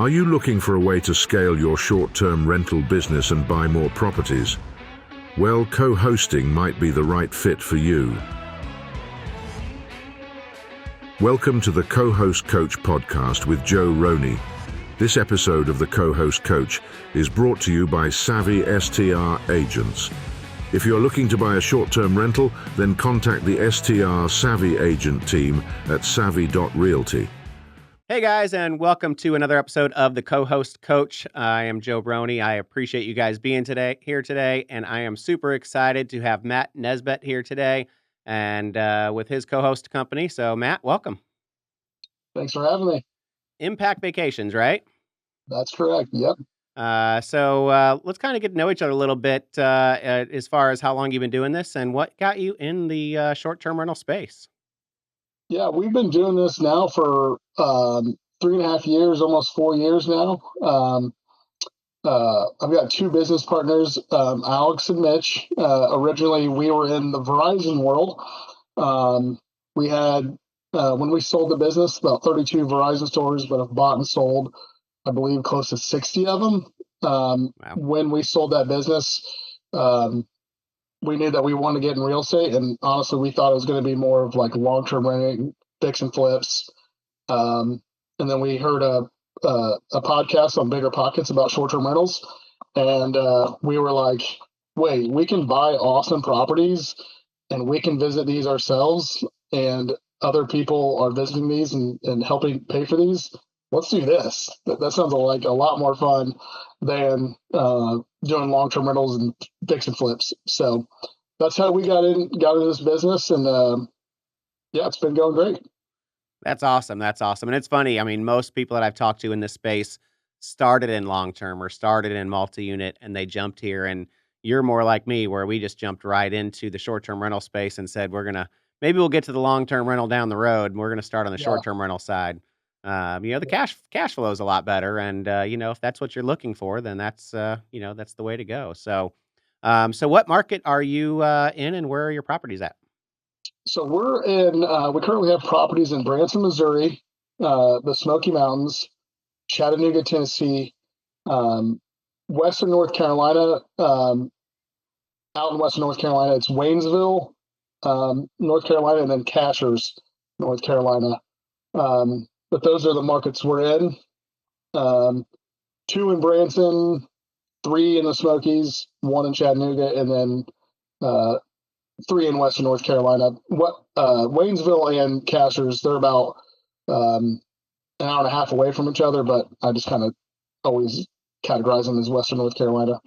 Are you looking for a way to scale your short-term rental business and buy more properties? Well, co-hosting might be the right fit for you. Welcome to the Co-Host Coach podcast with Joe Roney. This episode of the Co-Host Coach is brought to you by Savvy STR Agents. If you're looking to buy a short-term rental, then contact the STR Savvy Agent team at savvy.realty. Hey guys, and welcome to another episode of the Co-Host Coach. I am Joe Roney. I appreciate you guys being here today, and I am super excited to have Matt Nesbitt here today, and with his co-host company. So, Matt, welcome. Thanks for having me. Impact Vacations, right? That's correct. Yep. So let's kind of get to know each other a little bit as far as how long you've been doing this and what got you in the short-term rental space. Yeah, we've been doing this now for 3.5 years, almost 4 years now. I've got two business partners, Alex and Mitch. Originally, we were in the Verizon world. We had, when we sold the business, about 32 Verizon stores, but have bought and sold, I believe, close to 60 of them. Wow. When we sold that business, we knew that we wanted to get in real estate, and honestly, we thought it was going to be more of like long-term renting, fix and flips. And then we heard a podcast on Bigger Pockets about short-term rentals, and we were like, wait, we can buy awesome properties, and we can visit these ourselves, and other people are visiting these and helping pay for these. Let's do this. That sounds like a lot more fun than doing long-term rentals and fix and flips. So that's how we got into this business, and yeah, it's been going great. That's awesome. And it's funny. I mean, most people that I've talked to in this space started in long-term or started in multi-unit, and they jumped here. And you're more like me, where we just jumped right into the short-term rental space and said, maybe we'll get to the long-term rental down the road, and we're going to start on the short-term rental side. The cash flow is a lot better. And, if that's what you're looking for, then that's the way to go. So what market are you in, and where are your properties at? So we're in, we currently have properties in Branson, Missouri, the Smoky Mountains, Chattanooga, Tennessee, Western North Carolina. Out in Western North Carolina, it's Waynesville, North Carolina, and then Cashers, North Carolina. But those are the markets we're in. 2 in Branson, 3 in the Smokies, 1 in Chattanooga, and then 3 in Western North Carolina. Waynesville and Cashers, they're about an hour and a half away from each other, but I just kind of always categorize them as Western North Carolina.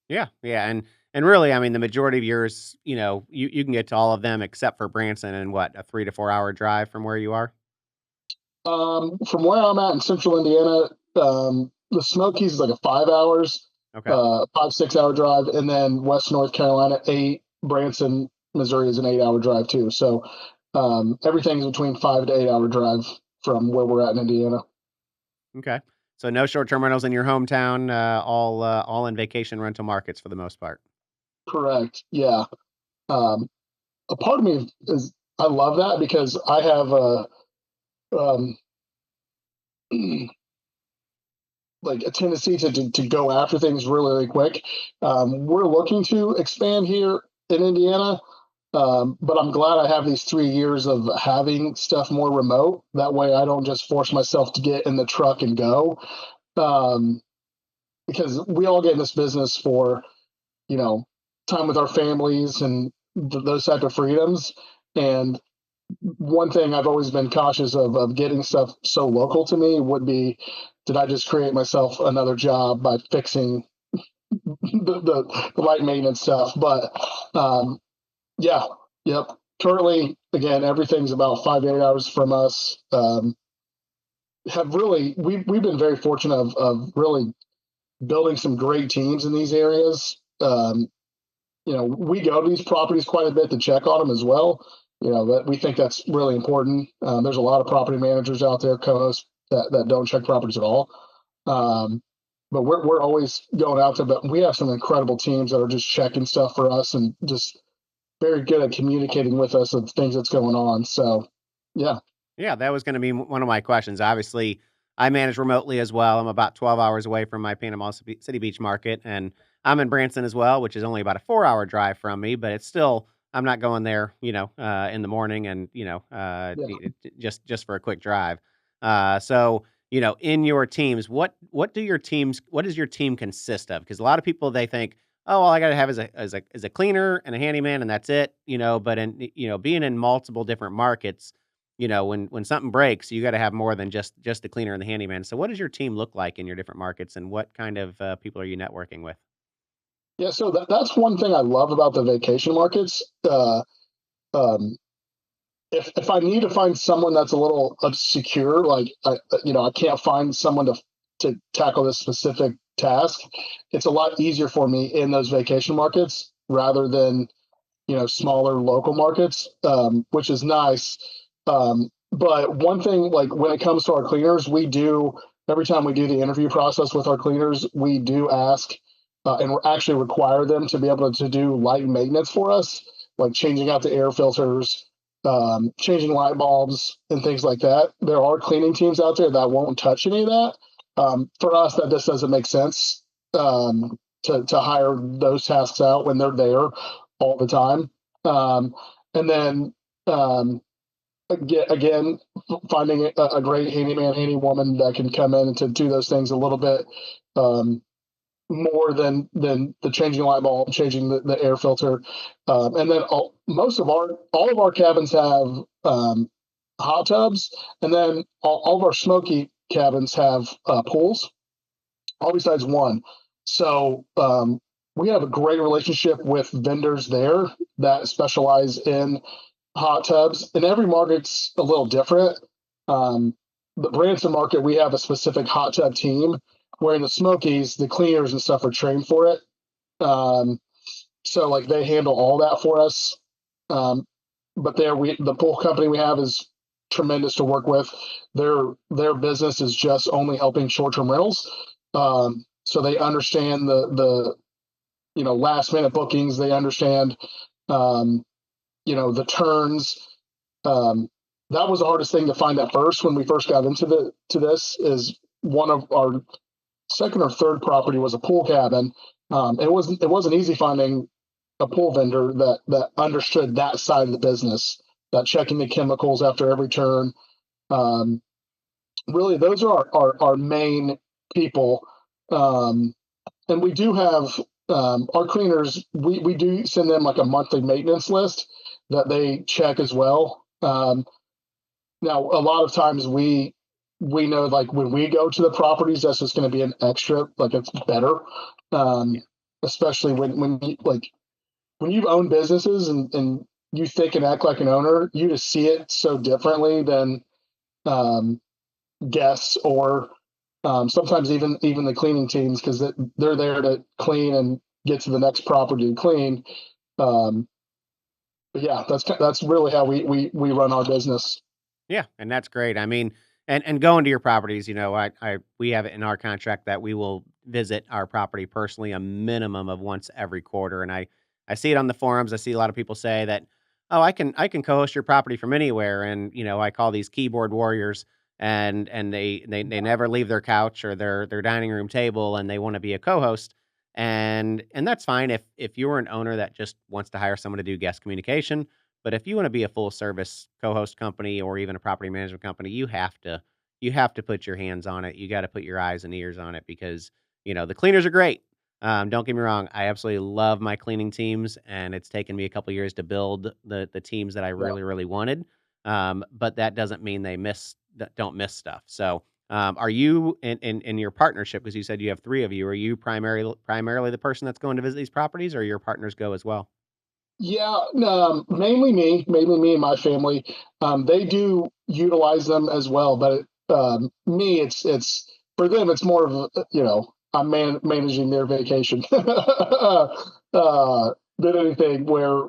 Yeah. And really, I mean, the majority of yours, you can get to all of them except for Branson in a 3 to 4 hour drive from where you are? From where I'm at in central Indiana, the Smokies is like a 5 hours, Okay. 5-6 hour drive, and then West North Carolina 8. Branson, Missouri is an 8 hour drive too. So everything's between 5 to 8 hour drive from where we're at in Indiana. Okay. So no short-term rentals in your hometown, all in vacation rental markets for the most part. Correct. Yeah. A part of me is I love that because I have like a tendency to go after things really quick. We're looking to expand here in Indiana, but I'm glad I have these 3 years of having stuff more remote. That way I don't just force myself to get in the truck and go, because we all get in this business for, time with our families and those type of freedoms. And one thing I've always been cautious of getting stuff so local to me would be, did I just create myself another job by fixing the light maintenance stuff? But yeah, yep. Currently, again, everything's about 5 to 8 hours from us. We've been very fortunate of really building some great teams in these areas. We go to these properties quite a bit to check on them as well. That we think that's really important. There's a lot of property managers out there, co-hosts, that don't check properties at all. But we're always going out there. But we have some incredible teams that are just checking stuff for us and just very good at communicating with us of things that's going on. So, yeah. Yeah, that was going to be one of my questions. Obviously, I manage remotely as well. I'm about 12 hours away from my Panama City Beach market, and I'm in Branson as well, which is only about a 4-hour drive from me, but it's still I'm not going there, in the morning and, Yeah. just for a quick drive. So, in your teams, what does your team consist of? Because a lot of people they think, oh, all I got to have is a cleaner and a handyman, and that's it. But being in multiple different markets, when something breaks, you got to have more than just the cleaner and the handyman. So, what does your team look like in your different markets, and what kind of people are you networking with? Yeah, so that's one thing I love about the vacation markets. Um, if I need to find someone that's a little obscure, like I can't find someone to tackle this specific task, it's a lot easier for me in those vacation markets rather than smaller local markets, which is nice. But one thing, like when it comes to our cleaners, we do every time we do the interview process with our cleaners, we do ask and we actually require them to be able to do light maintenance for us, like changing out the air filters, changing light bulbs, and things like that. There are cleaning teams out there that won't touch any of that. For us, that just doesn't make sense to hire those tasks out when they're there all the time. And then again, finding a great handyman, handy woman that can come in and to do those things a little bit more than the changing light bulb, changing the air filter, and then all of our cabins have hot tubs, and then all of our smoky cabins have pools, all besides one. So we have a great relationship with vendors there that specialize in hot tubs, and every market's a little different. The Branson market, we have a specific hot tub team, where in the Smokies, the cleaners and stuff are trained for it. So like they handle all that for us. But the pool company we have is tremendous to work with. Their business is just only helping short-term rentals. So they understand the last minute bookings. They understand the turns. That was the hardest thing to find at first when we first got into this is one of our second or third property was a pool cabin. It wasn't easy finding a pool vendor that understood that side of the business, that checking the chemicals after every turn. Um, Really, those are our main people. And we do have our cleaners, we do send them like a monthly maintenance list that they check as well. Now, a lot of times we know like when we go to the properties, that's just going to be an extra, like it's better. Um, Especially when you own businesses and you think and act like an owner, you just see it so differently than um, guests or sometimes even the cleaning teams because they're there to clean and get to the next property to clean. Um, but yeah, that's really how we run our business. Yeah, and that's great. I mean, and going to your properties, I we have it in our contract that we will visit our property personally a minimum of once every quarter, and I see it on the forums. I see a lot of people say that, oh, I can co-host your property from anywhere, and I call these keyboard warriors, and they never leave their couch or their dining room table, and they want to be a co-host, and that's fine if you're an owner that just wants to hire someone to do guest communication. But if you wanna be a full service co-host company or even a property management company, you have to put your hands on it. You gotta put your eyes and ears on it because, the cleaners are great. Don't get me wrong, I absolutely love my cleaning teams, and it's taken me a couple years to build the teams that I Yeah. really, really wanted. But that doesn't mean they don't miss stuff. So, are you in your partnership, because you said you have 3 of you, are you primarily the person that's going to visit these properties, or your partners go as well? Yeah, mainly me and my family. They do utilize them as well, but me, it's for them. It's more of I'm managing their vacation than anything. Where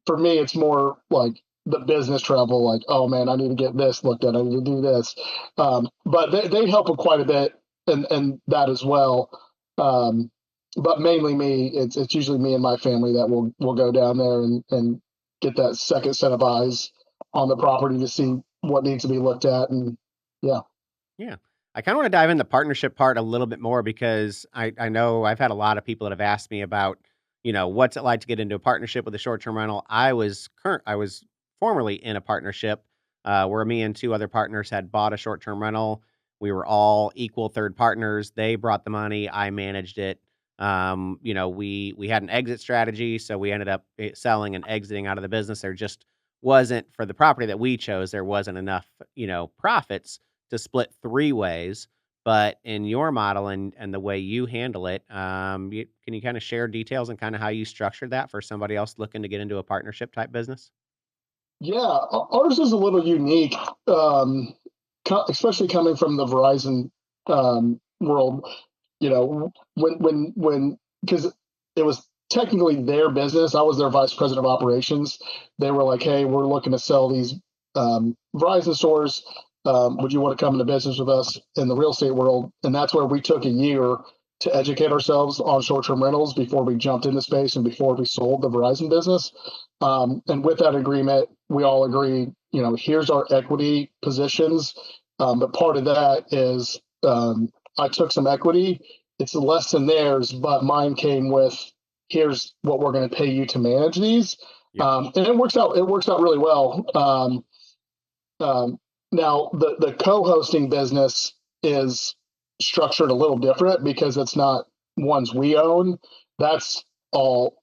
for me, it's more like the business travel. Like, oh man, I need to get this looked at. I need to do this. But they help quite a bit and that as well. Um, but mainly me. It's usually me and my family that will go down there and get that second set of eyes on the property to see what needs to be looked at. And yeah, Yeah. I kind of want to dive in the partnership part a little bit more because I know I've had a lot of people that have asked me about, what's it like to get into a partnership with a short-term rental. I was formerly in a partnership where me and two other partners had bought a short-term rental. We were all equal third partners. They brought the money, I managed it. We had an exit strategy, so we ended up selling and exiting out of the business. There just wasn't, for the property that we chose, there wasn't enough, profits to split three ways. But in your model and the way you handle it, can you kind of share details and kind of how you structured that for somebody else looking to get into a partnership type business? Yeah, ours is a little unique, especially coming from the Verizon world. When because it was technically their business. I was their vice president of operations. They were like, "Hey, we're looking to sell these Verizon stores. Would you want to come into business with us in the real estate world?" And that's where we took a year to educate ourselves on short-term rentals before we jumped into space and before we sold the Verizon business. And with that agreement, we all agreed, here's our equity positions. But part of that is I took some equity. It's less than theirs, but mine came with, here's what we're going to pay you to manage these. Yep. And it works out. It works out really well. Now the co-hosting business is structured a little different because it's not ones we own. That's all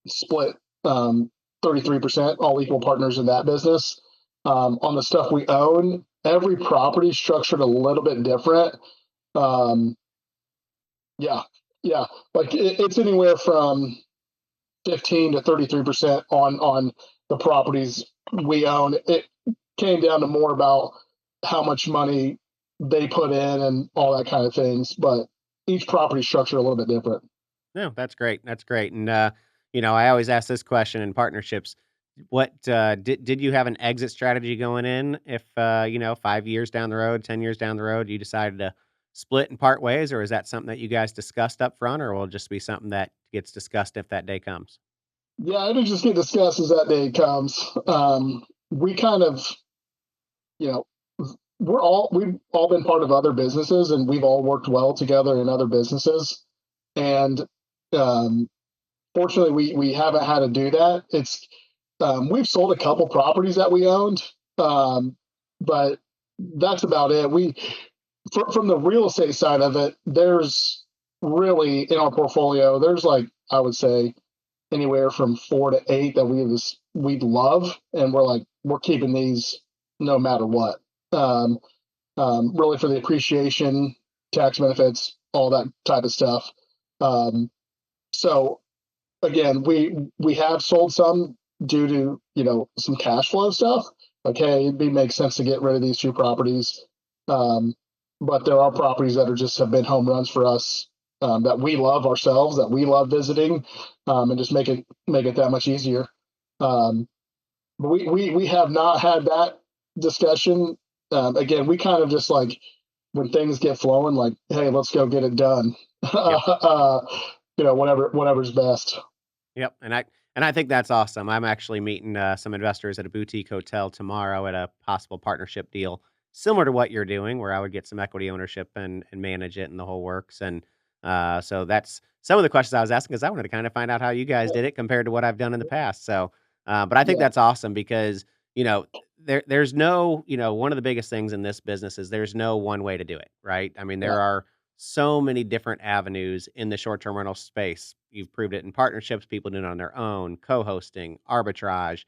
split 33%, all equal partners in that business. On the stuff we own, every property is structured a little bit different. Yeah, yeah, like it's anywhere from 15 to 33% on the properties we own. It came down to more about how much money they put in and all that kind of things, but each property structure a little bit different. No, that's great. That's great. And I always ask this question in partnerships. What did you have an exit strategy going in? If 5 years down the road, 10 years down the road, you decided to split and part ways, or is that something that you guys discussed up front, or will it just be something that gets discussed if that day comes? Yeah, it'll just get discussed as that day comes. We kind of, you know, we've all been part of other businesses and we've all worked well together in other businesses. And um, fortunately, we haven't had to do that. We've sold a couple properties that we owned, but that's about it. From the real estate side of it, there's really in our portfolio, there's like I would say anywhere from 4 to 8 that we love, and we're keeping these no matter what. Um, really for the appreciation, tax benefits, all that type of stuff. Um, so again, we have sold some due to some cash flow stuff. Like, hey, makes sense to get rid of these two properties. Um, but there are properties that are just have been home runs for us, that we love ourselves, that we love visiting, and just make it that much easier. Um, but we have not had that discussion. Again, we kind of just like when things get flowing, like, hey, let's go get it done. Yep. Whatever's best. Yep, and I think that's awesome. I'm actually meeting some investors at a boutique hotel tomorrow at a possible partnership deal similar to what you're doing, where I would get some equity ownership and manage it and the whole works. And so that's some of the questions I was asking because I wanted to kind of find out how you guys did it compared to what I've done in the past. So, but I think Yeah, that's awesome because you know there's no one of the biggest things in this business is there's no one way to do it, right? I mean, yeah, there are so many different avenues in the short-term rental space. You've proved it in partnerships, people doing it on their own, co-hosting, arbitrage.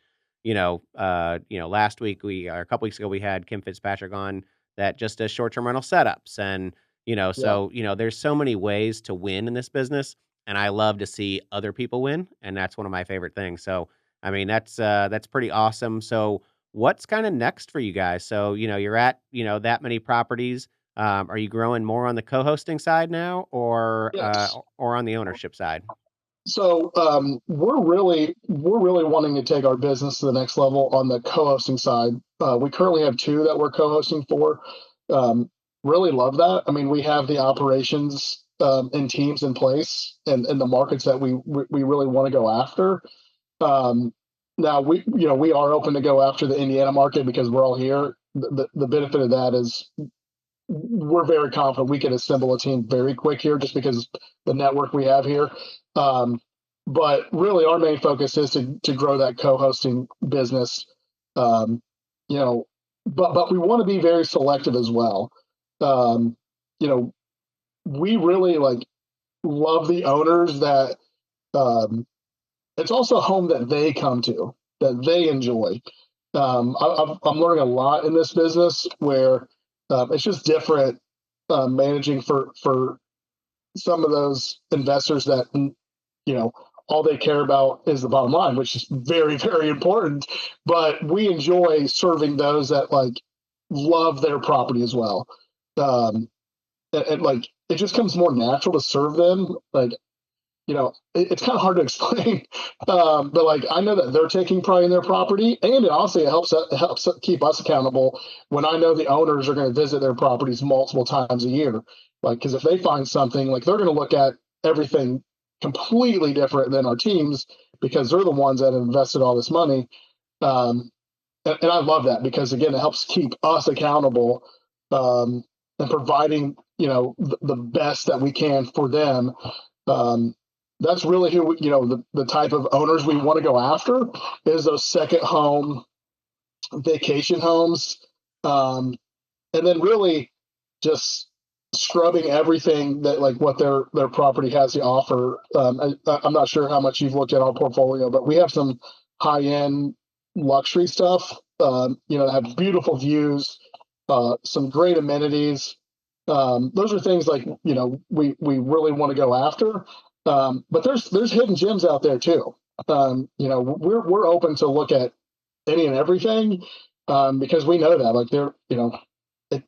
Last week or a couple weeks ago we had Kim Fitzpatrick on that just does short-term rental setups, and yeah. there's so many ways to win in this business, and I love to see other people win, and that's one of my favorite things. So, I mean, that's pretty awesome. So, what's kind of next for you guys? So, you're at that many properties. Are you growing more on the co-hosting side now, Yes. or on the ownership side? So we're really wanting to take our business to the next level on the co-hosting side. We currently have two that we're co-hosting for. Um, really love that. I mean, we have the operations and teams in place and the markets that we really want to go after. Um, Now we are open to go after the Indiana market because we're all here. The benefit of that is we're very confident we can assemble a team very quick here just because the network we have here. But really, our main focus is to grow that co-hosting business. Um, you know, but we want to be very selective as well. Um, you know, we really like love the owners that it's also a home that they come to, that they enjoy. I'm learning a lot in this business where it's just different managing for some of those investors that all they care about is the bottom line, which is very very important. But we enjoy serving those that like love their property as well, and like it just comes more natural to serve them. Like it's kind of hard to explain, but like I know that they're taking pride in their property, and it helps keep us accountable when I know the owners are going to visit their properties multiple times a year. Like, because if they find something, like they're going to look at everything completely different than our teams because they're the ones that have invested all this money. Um, and I love that because again, it helps keep us accountable um, and providing the best that we can for them. Um, that's really who the type of owners we want to go after is those second home vacation homes, and then really just scrubbing everything that like what their property has to offer. I'm not sure how much you've looked at our portfolio, but we have some high end luxury stuff. That have beautiful views, some great amenities. Those are things like we really want to go after. But there's hidden gems out there too. We're open to look at any and everything because we know that like it,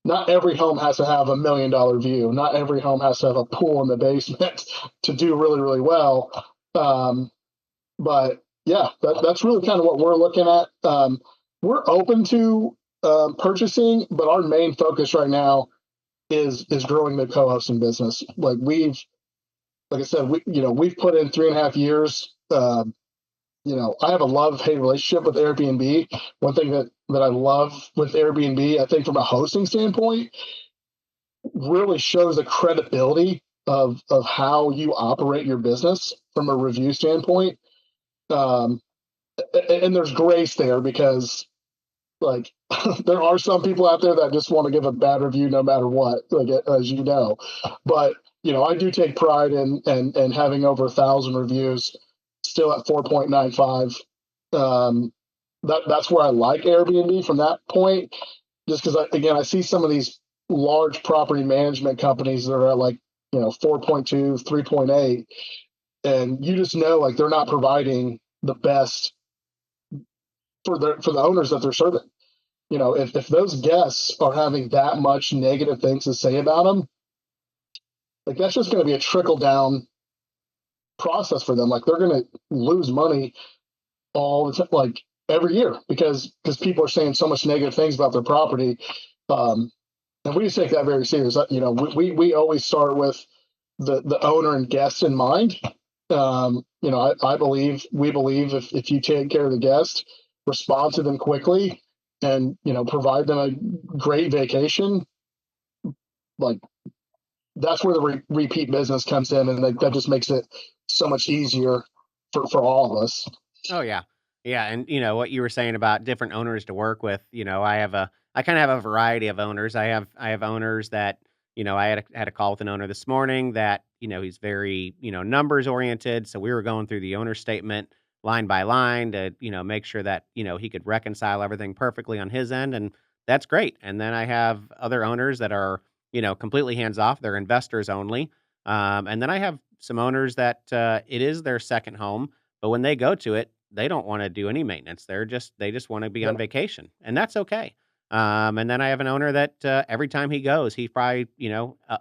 not every home has to have $1 million view. Not every home has to have a pool in the basement to do really really well. Um, but yeah, that's really kind of what we're looking at. We're open to purchasing, but our main focus right now is growing the co-hosting business. Like I said, we've put in 3.5 years. I have a love-hate relationship with Airbnb. One thing that I love with Airbnb, I think from a hosting standpoint, really shows the credibility of how you operate your business from a review standpoint. Um, and there's grace there because like there are some people out there that just want to give a bad review no matter what, like as you know. But I do take pride in having over 1,000 reviews, still at 4.95. That's where I like Airbnb from that point, just because I see some of these large property management companies that are at like 4.2, 3.8, and you just know like they're not providing the best for the owners that they're serving. If those guests are having that much negative things to say about them, like that's just going to be a trickle down process for them. Like they're going to lose money all the time, like every year because people are saying so much negative things about their property. Um, and we just take that very serious. We always start with the owner and guest in mind. We believe if you take care of the guest, respond to them quickly, and provide them a great vacation, like that's where the repeat business comes in, and that just makes it so much easier for all of us. Oh yeah. Yeah, and what you were saying about different owners to work with, I kind of have a variety of owners. I have owners that, I had a call with an owner this morning that, he's very, numbers oriented, so we were going through the owner statement line by line to, make sure that, he could reconcile everything perfectly on his end, and that's great. And then I have other owners that are, completely hands off, they're investors only. And then I have some owners that it is their second home, but when they go to it, they don't wanna do any maintenance. They just wanna be on Yep. vacation, and that's okay. And then I have an owner that, every time he goes, he probably,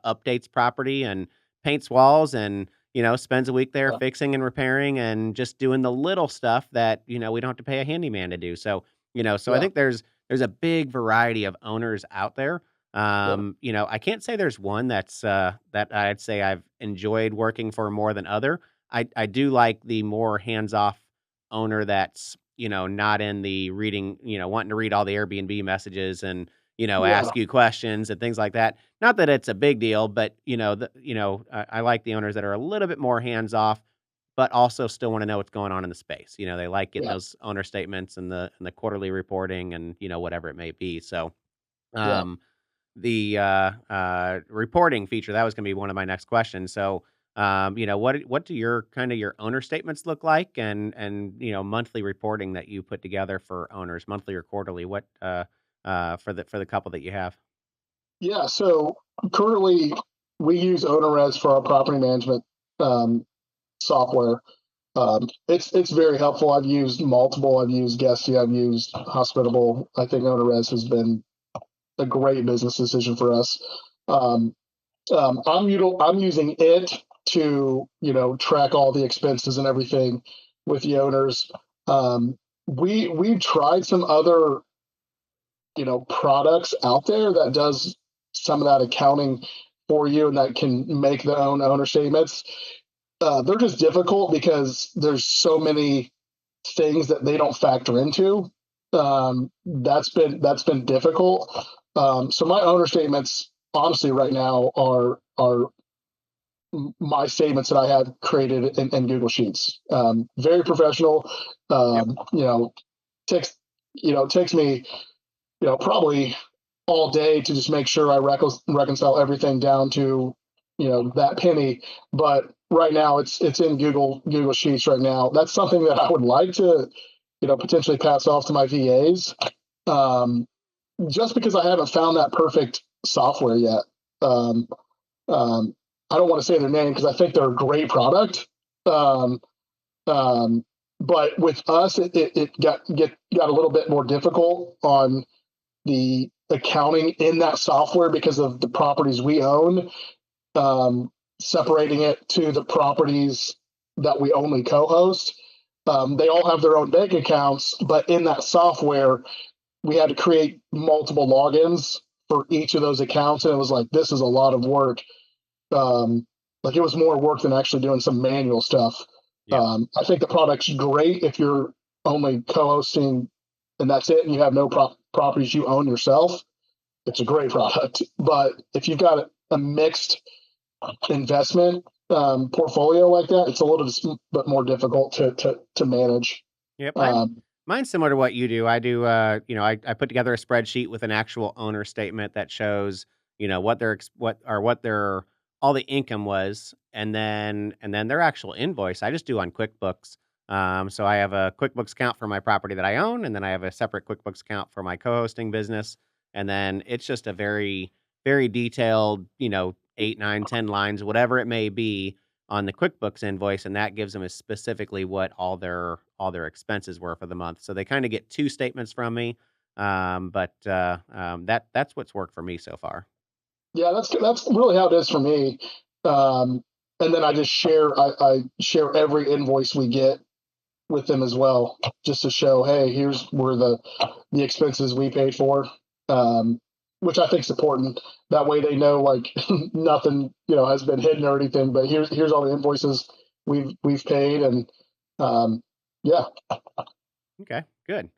updates property and paints walls and, spends a week there Yeah. fixing and repairing and just doing the little stuff that, we don't have to pay a handyman to do. So I Yeah. think there's a big variety of owners out there. Yep. I can't say there's one that I'd say I've enjoyed working for more than other. I do like the more hands-off owner that's, not in the reading, wanting to read all the Airbnb messages and, ask you questions and things like that. Not that it's a big deal, but I like the owners that are a little bit more hands off, but also still want to know what's going on in the space. They like getting yeah, those owner statements and the quarterly reporting and whatever it may be. So, yeah. um, the reporting feature, that was going to be one of my next questions. So, what do your owner statements look like, and monthly reporting that you put together for owners, monthly or quarterly? What for the couple that you have? Yeah, so currently we use OwnerRez for our property management um, software. It's very helpful. I've used multiple. I've used Guesty. I've used Hospitable. I think OwnerRez has been a great business decision for us. Um, I'm using it to track all the expenses and everything with the owners. We've tried some other products out there that does some of that accounting for you and that can make their own owner statements. They're just difficult because there's so many things that they don't factor into. That's been difficult. So my owner statements, honestly, right now are my statements that I have created in Google Sheets. Very professional. Yep. Takes takes me probably all day to just make sure I reconcile everything down to that penny. But right now it's in Google Sheets right now. That's something that I would like to potentially pass off to my VAs, um, just because I haven't found that perfect software yet. Um, um, I don't want to say their name because I think they're a great product. Um, um, but with us, it got a little bit more difficult on the accounting in that software because of the properties we own, um, separating it to the properties that we only co-host. They all have their own bank accounts, but in that software, we had to create multiple logins for each of those accounts, and it was like this is a lot of work. Like it was more work than actually doing some manual stuff. Yep. I think the product's great if you're only co-hosting and that's it, and you have no properties you own yourself. It's a great product. But if you've got a mixed investment portfolio like that, it's a little bit more difficult to manage. Yep. Um, Mine's similar to what you do. I do, I put together a spreadsheet with an actual owner statement that shows, what their all the income was, and then their actual invoice. I just do on QuickBooks. So I have a QuickBooks account for my property that I own, and then I have a separate QuickBooks account for my co-hosting business. And then it's just a very, very detailed, 8, 9, 10 lines, whatever it may be, on the QuickBooks invoice, and that gives them is specifically what all their expenses were for the month. So they kind of get two statements from me, but that's what's worked for me so far. yeah, that's really how it is for me. Um, and then I share every invoice we get with them as well, just to show, hey, here's where the expenses we paid for, um, which I think is important. That way they know like nothing has been hidden or anything. But here's all the invoices we've paid, and yeah, Okay, good,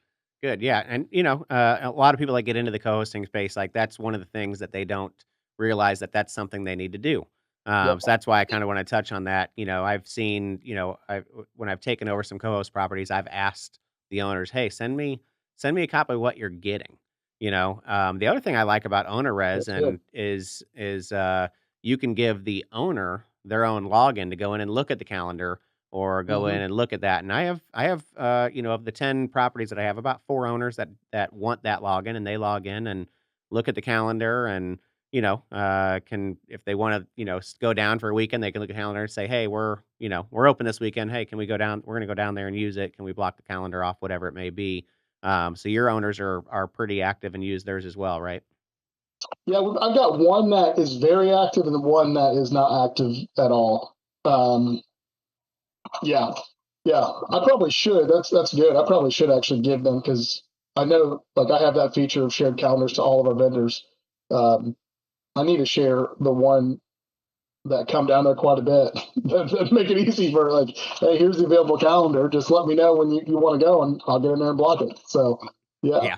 good, yeah, and a lot of people that get into the co-hosting space, like that's one of the things that they don't realize that that's something they need to do. yep, So that's why I kind of want to touch on that. I've seen, when I've taken over some co-host properties, I've asked the owners, "Hey, send me a copy of what you're getting." The other thing I like about OwnerRes that's good. and is you can give the owner their own login to go in and look at the calendar or go Hmm. in and look at that. And I have of the 10 properties that I have, about 4 owners that want that login, and they log in and look at the calendar, and can, if they want to, go down for a weekend, they can look at the calendar and say, "Hey, we're open this weekend. Hey, can we go down? We're going to go down there and use it. Can we block the calendar off, whatever it may be?" So your owners are pretty active and use theirs as well, right? Yeah, I've got one that is very active and one that is not active at all. Um, Yeah, yeah. I probably should. That's good. I probably should actually give them because I know, like, I have that feature of shared calendars to all of our vendors. Um, I need to share the one that come down there quite a bit. That make it easy for like, hey, here's the available calendar. Just let me know when you want to go, and I'll get in there and block it. So, yeah, Yeah.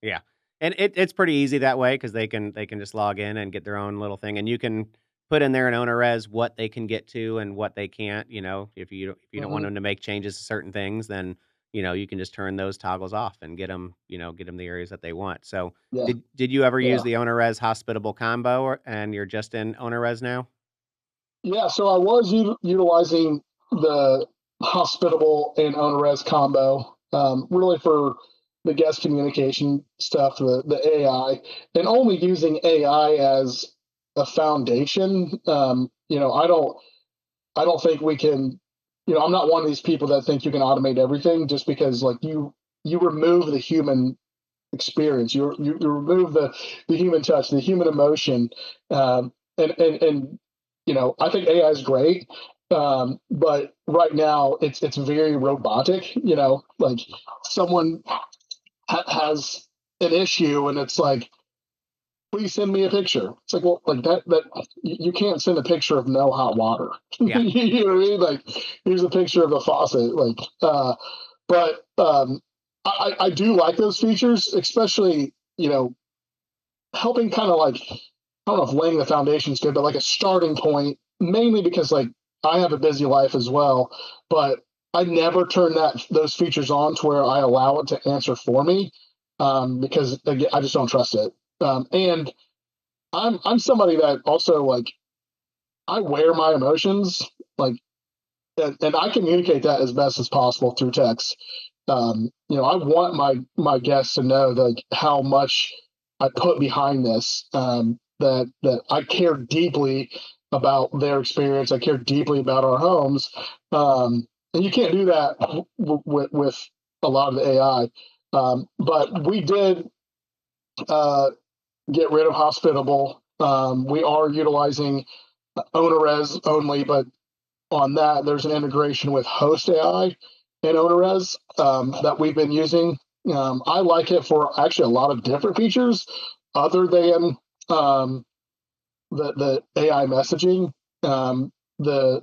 Yeah. And it's pretty easy that way because they can just log in and get their own little thing, and you can put in there in owner res what they can get to and what they can't. If you don't want Hmm. them to make changes to certain things, then you can just turn those toggles off and get them the areas that they want. So Yeah. did you ever use Yeah. the owner res hospitable combo, and you're just in owner res now? Yeah. So I was utilizing the hospitable and owner-res combo, really for the guest communication stuff, the AI, and only using AI as a foundation. I don't think we can. I'm not one of these people that think you can automate everything just because like you remove the human experience. You remove the human touch, the human emotion, and I think AI is great, but right now it's very robotic. Like someone has an issue and it's like, please send me a picture. It's like, well, like that you can't send a picture of no hot water. Yeah. You know what I mean? Like, here's a picture of a faucet. Like, but I do like those features, especially helping kind of like, I don't know if laying the foundation is good, but like a starting point. Mainly because like I have a busy life as well, but I never turn those features on to where I allow it to answer for me, because again, I just don't trust it. And I'm somebody that also like I wear my emotions, like, and I communicate that as best as possible through text. I want my guests to know like how much I put behind this. That I care deeply about their experience. I care deeply about our homes, and you can't do that with a lot of the AI. But we did uh, get rid of hospitable. We are utilizing owner-res only, but on that, there's an integration with Host AI and owner-res that we've been using. I like it for actually a lot of different features other than the AI messaging. Um, the,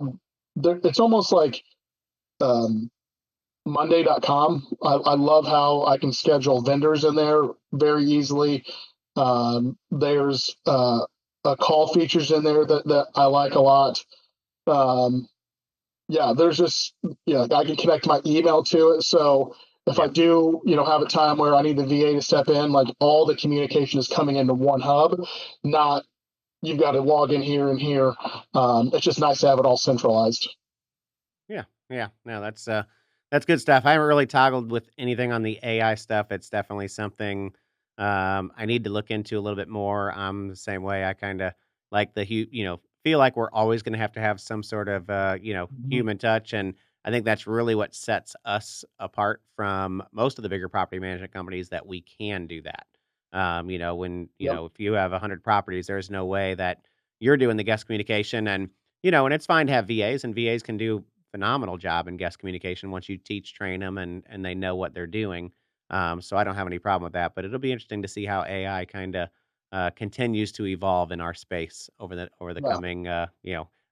it's almost like um, Monday.com. I love how I can schedule vendors in there very easily. There's a call features in there that I like a lot. Um, yeah, there's just, I can connect my email to it. So if I Yeah. do, have a time where I need the VA to step in, like all the communication is coming into one hub, not you've got to log in here and here. It's just nice to have it all centralized. Yeah, yeah. No, that's good stuff. I haven't really toggled with anything on the AI stuff. It's definitely something I need to look into a little bit more. I'm the same way. I kind of like feel like we're always going to have some sort of Mhm. human touch, and I think that's really what sets us apart from most of the bigger property management companies that we can do that. When Yep. if you have 100 properties, there's no way that you're doing the guest communication, and it's fine to have VAs, and VAs can do phenomenal job in guest communication once you teach, train them, and they know what they're doing. So I don't have any problem with that. But it'll be interesting to see how AI kind of continues to evolve in our space over the Yeah. coming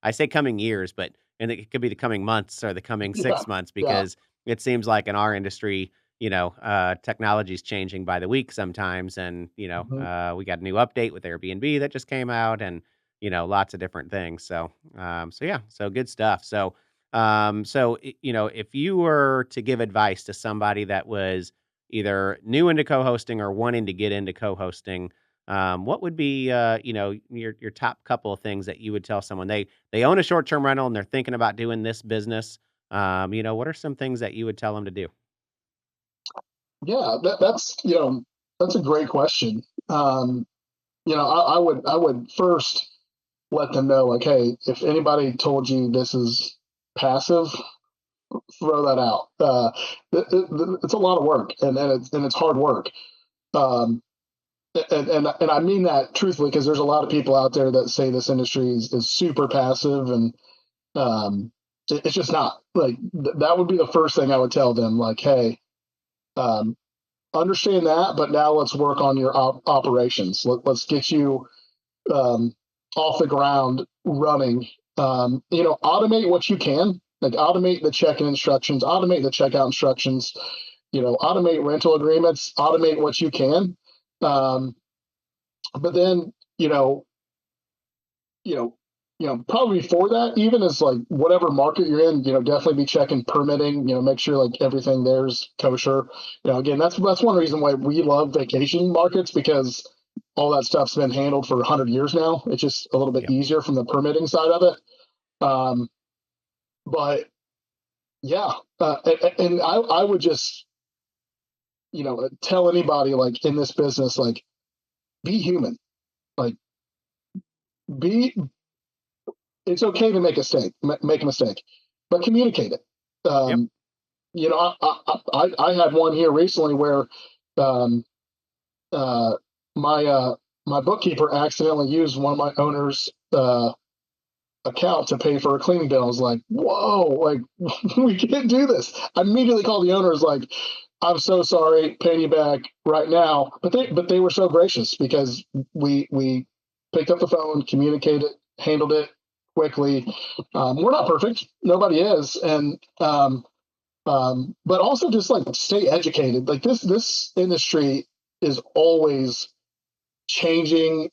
I say coming years, but and it could be the coming months or the coming Yeah. 6 months Yeah. because it seems like in our industry, technology is changing by the week sometimes, and Mhm. we got a new update with Airbnb that just came out, and lots of different things. So yeah, so good stuff. If you were to give advice to somebody that was either new into co-hosting or wanting to get into co-hosting, what would be your top couple of things that you would tell someone they own a short-term rental and they're thinking about doing this business? What are some things that you would tell them to do? Yeah. That's a great question. I would first let them know, like, hey, if anybody told you this is passive, throw that out. It's a lot of work, and it's hard work. Um, and I mean that truthfully because there's a lot of people out there that say this industry is super passive, and it's just not. Like that would be the first thing I would tell them. Like, hey, um, understand that, but now let's work on your operations. Let's get you um, off the ground running. Automate what you can. Like automate the check-in instructions, automate the checkout instructions. Automate rental agreements, automate what you can. Um, but then, you know, probably before that, even as like whatever market you're in, definitely be checking permitting, make sure like everything there's kosher. Again, that's one reason why we love vacation markets, because all that stuff's been handled for 100 years now. It's just a little bit Yep. easier from the permitting side of it. Um, but yeah, and I would just, tell anybody like in this business, like be human, like be it's okay to make a mistake, but communicate it. Yep. Um, I had one here recently where um, uh, my my bookkeeper accidentally used one of my owner's account to pay for a cleaning bill. I was like, whoa, like we can't do this. I immediately called the owners, like, I'm so sorry, paying you back right now. But they were so gracious because we picked up the phone, communicated, handled it quickly. We're not perfect, nobody is, and but also just like stay educated. Like this industry is always changing,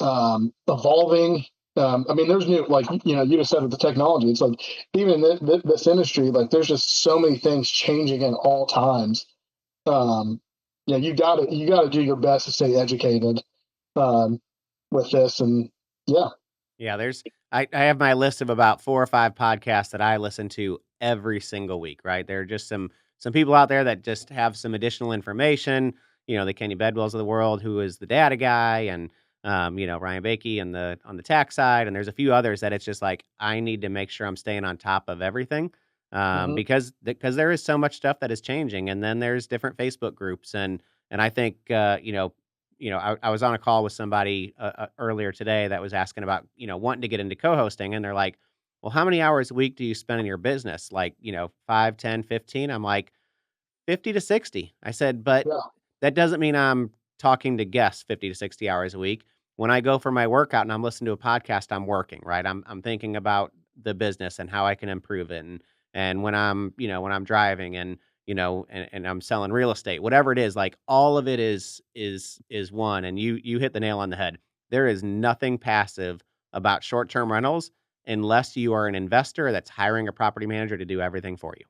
evolving. I mean, there's new, like, you just said with the technology, it's like, even in this industry, like, there's just so many things changing at all times. Um, yeah, you gotta do your best to stay educated, um, with this. And yeah, Yeah, I have my list of about 4 or 5 podcasts that I listen to every single week, right? There are just some people out there that just have some additional information, the Kenny Bedwells of the world, who is the data guy, and Ryan Bakey on the tax side, and there's a few others that it's just like I need to make sure I'm staying on top of everything, hmm because there is so much stuff that is changing, and then there's different Facebook groups, and I think I was on a call with somebody earlier today that was asking about, wanting to get into co-hosting. And they're like, well, how many hours a week do you spend in your business? Like, 5, 10, 15. I'm like, 50 to 60. I said, but yeah, that doesn't mean I'm talking to guests 50 to 60 hours a week. When I go for my workout and I'm listening to a podcast, I'm working, right? I'm thinking about the business and how I can improve it. And when I'm driving and I'm selling real estate, whatever it is, like all of it is one. And you hit the nail on the head. There is nothing passive about short-term rentals unless you are an investor that's hiring a property manager to do everything for you.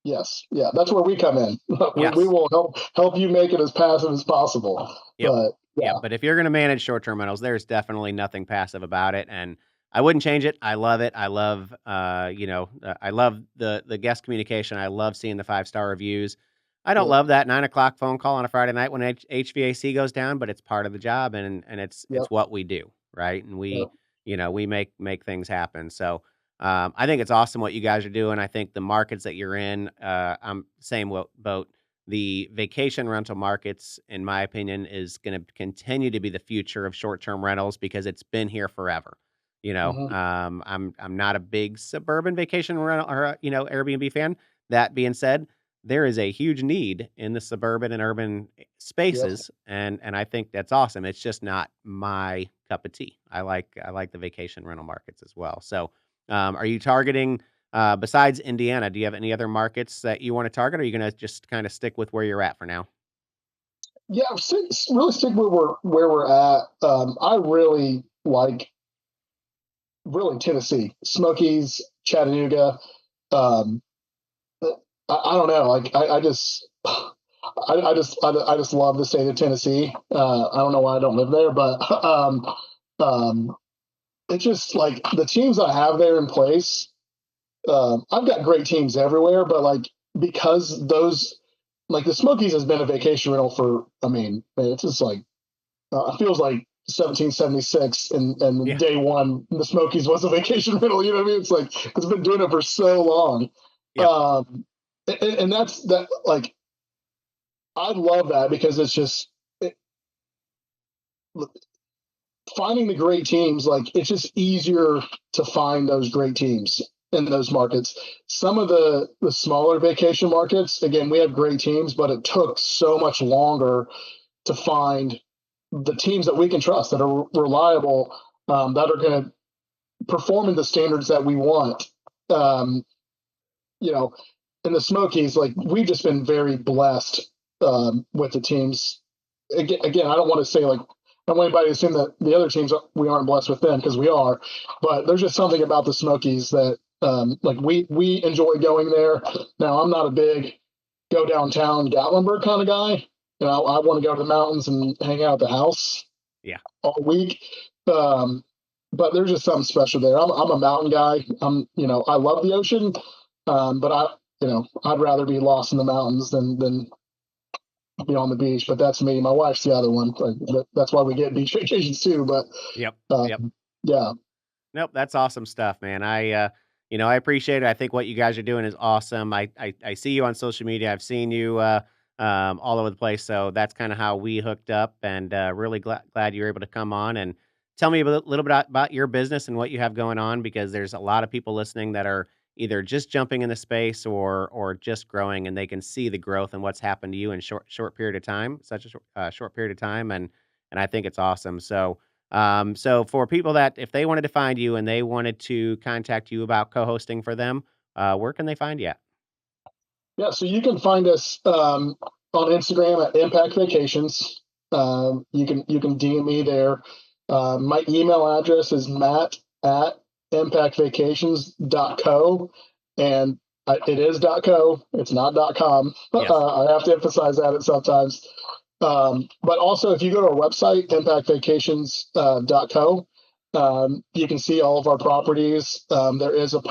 yes, yeah, that's where we come in. We Yes. will help you make it as passive as possible. Yep. But Yep. yeah, But if you're going to manage short-term rentals, there's definitely nothing passive about it, and I wouldn't change it. I love it. I love, I love the guest communication. I love seeing the 5-star reviews. I don't yep, love that 9 o'clock phone call on a Friday night when HVAC goes down, but it's part of the job, and yep, it's what we do, right? And yep. we make things happen. So I think it's awesome what you guys are doing. I think the markets that you're in, I'm same boat. The vacation rental markets, in my opinion, is going to continue to be the future of short-term rentals because it's been here forever. hmm I'm not a big suburban vacation rental or Airbnb fan. That being said, there is a huge need in the suburban and urban Yes. spaces, and I think that's awesome. It's just not my cup of tea. I like the vacation rental markets as well. So, are you targeting? Besides Indiana, do you have any other markets that you want to target, or are you going to just kind of stick with where you're at for now? Yeah, really stick where we're at. I really like really Tennessee, Smokies, Chattanooga. Um, I don't know, like I just I just love the state of Tennessee. I don't know why I don't live there, but um, it's just like the teams I have there in place. I've got great teams everywhere, but like because those like the Smokies has been a vacation rental for, I mean, it's just like it feels like 1776 and Yeah. day one the Smokies was a vacation rental. You know what I mean? It's like it's been doing it for so long, Yep. um, and that's that. Like I love that because it's just it, finding the great teams. Like it's just easier to find those great teams in those markets. Some of the smaller vacation markets, again, we have great teams, but it took so much longer to find the teams that we can trust, that are reliable, that are going to perform in the standards that we want. Um, you know, in the Smokies, like we've just been very blessed with the teams. again, I don't want to say like, I don't want anybody to assume that the other teams we aren't blessed with them, because we are. But there's just something about the Smokies that like we enjoy going there. Now I'm not a big go downtown Gatlinburg kind of guy. I want to go to the mountains and hang out at the house Yeah. all week. Um, but there's just something special there. I'm a mountain guy. I love the ocean, but I'd rather be lost in the mountains than be on the beach. But that's me. My wife's the other one. Like, that's why we get beach vacations too. But Yep. Yep. yeah, Nope, that's awesome stuff, man. I appreciate it. I think what you guys are doing is awesome. I see you on social media. I've seen you all over the place. So that's kind of how we hooked up, and really glad you were able to come on and tell me a little bit about your business and what you have going on, because there's a lot of people listening that are either just jumping in the space or just growing, and they can see the growth and what's happened to you in short period of time, such a short period of time, and I think it's awesome. So for people that, if they wanted to find you and they wanted to contact you about co-hosting for them, where can they find you at? yeah. So you can find us on Instagram at Impact Vacations. You can DM me there. My email address is matt at impactvacations.co, and it is .co. It's not .com. Yes. I have to emphasize that sometimes. But also, if you go to our website, impactvacations.co, you can see all of our properties. There is a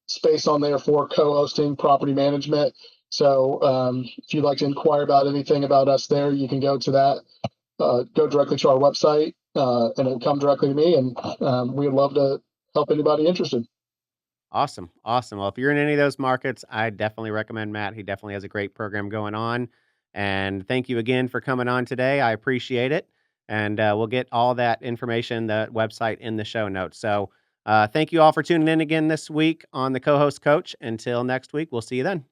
space on there for co-hosting property management. So if you'd like to inquire about anything about us there, you can go to that, go directly to our website, and it'll come directly to me. And we'd love to help anybody interested. Awesome. Awesome. Well, if you're in any of those markets, I definitely recommend Matt. He definitely has a great program going on. And thank you again for coming on today. I appreciate it. And we'll get all that information, the website, in the show notes. So thank you all for tuning in again this week on the Co-Host Coach. Until next week, we'll see you then.